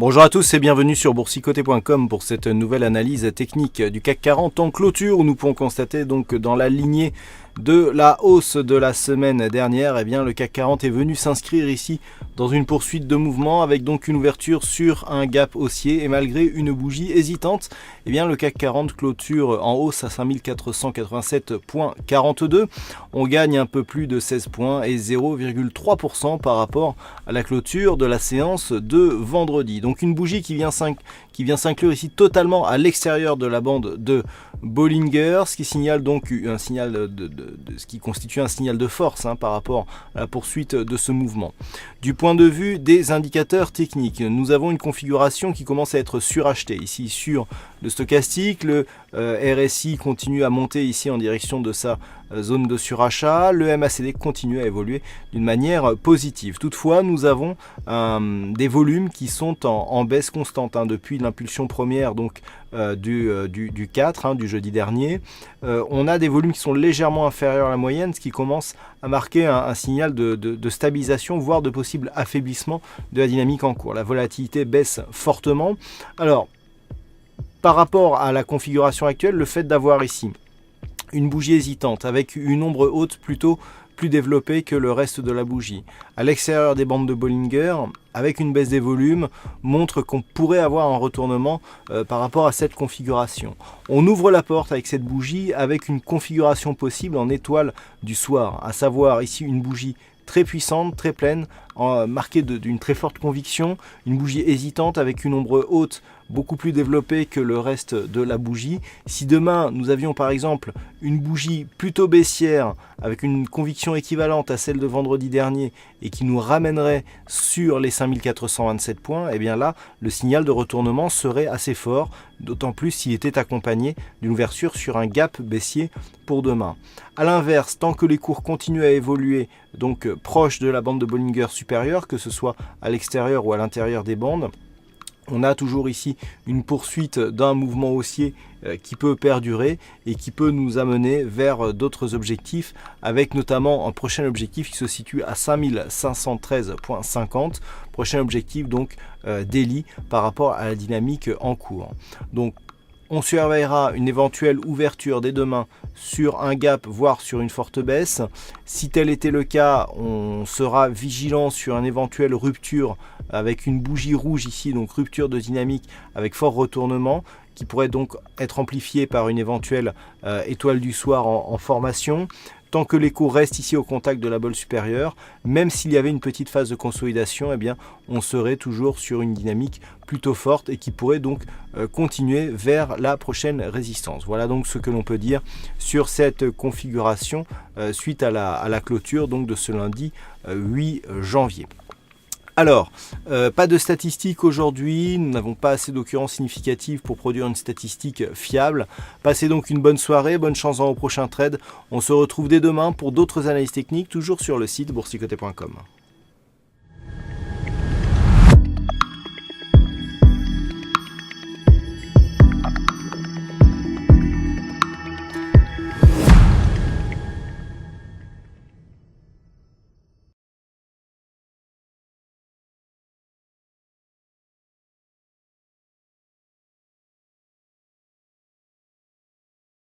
Bonjour à tous et bienvenue sur boursicoté.com pour cette nouvelle analyse technique du CAC 40 en clôture où nous pouvons constater donc dans la lignée de la hausse de la semaine dernière, eh bien le CAC 40 est venu s'inscrire ici dans une poursuite de mouvement avec donc une ouverture sur un gap haussier et malgré une bougie hésitante, eh bien le CAC 40 clôture en hausse à 5487,42. On gagne un peu plus de 16 points et 0,3% par rapport à la clôture de la séance de vendredi. Donc une bougie qui vient s'inclure ici totalement à l'extérieur de la bande de Bollinger, ce qui signale donc un signal ce qui constitue un signal de force par rapport à la poursuite de ce mouvement. Du point de vue des indicateurs techniques, nous avons une configuration qui commence à être surachetée. Ici sur le stochastique, le RSI continue à monter ici en direction de sa zone de surachat, le MACD continue à évoluer d'une manière positive. Toutefois, nous avons des volumes qui sont en baisse constante depuis l'impulsion première donc du 4, du jeudi dernier. On a des volumes qui sont légèrement inférieurs à la moyenne, ce qui commence à marquer un signal de stabilisation, voire de possible affaiblissement de la dynamique en cours. La volatilité baisse fortement. Alors, par rapport à la configuration actuelle, le fait d'avoir ici une bougie hésitante avec une ombre haute plutôt plus développée que le reste de la bougie à l'extérieur des bandes de Bollinger avec une baisse des volumes montre qu'on pourrait avoir un retournement par rapport à cette configuration. On ouvre la porte avec cette bougie avec une configuration possible en étoile du soir, à savoir ici une bougie très puissante, très pleine, marquée d'une très forte conviction, une bougie hésitante avec une ombre haute beaucoup plus développée que le reste de la bougie. Si demain nous avions par exemple une bougie plutôt baissière avec une conviction équivalente à celle de vendredi dernier et qui nous ramènerait sur les 5427 points, et bien là le signal de retournement serait assez fort, d'autant plus s'il était accompagné d'une ouverture sur un gap baissier pour demain. A l'inverse, tant que les cours continuent à évoluer donc proche de la bande de Bollinger supérieure, que ce soit à l'extérieur ou à l'intérieur des bandes, on a toujours ici une poursuite d'un mouvement haussier qui peut perdurer et qui peut nous amener vers d'autres objectifs, avec notamment un prochain objectif qui se situe à 5513,50, prochain objectif donc daily par rapport à la dynamique en cours. Donc on surveillera une éventuelle ouverture dès demain sur un gap, voire sur une forte baisse. Si tel était le cas, on sera vigilant sur une éventuelle rupture avec une bougie rouge ici, donc rupture de dynamique avec fort retournement, qui pourrait donc être amplifiée par une éventuelle étoile du soir en formation. Tant que les cours restent ici au contact de la bolle supérieure, même s'il y avait une petite phase de consolidation, eh bien, on serait toujours sur une dynamique plutôt forte et qui pourrait donc continuer vers la prochaine résistance. Voilà donc ce que l'on peut dire sur cette configuration suite à la clôture donc de ce lundi 8 janvier. Alors, pas de statistiques aujourd'hui, nous n'avons pas assez d'occurrences significatives pour produire une statistique fiable. Passez donc une bonne soirée, bonne chance dans vos prochains trades. On se retrouve dès demain pour d'autres analyses techniques, toujours sur le site boursicoté.com.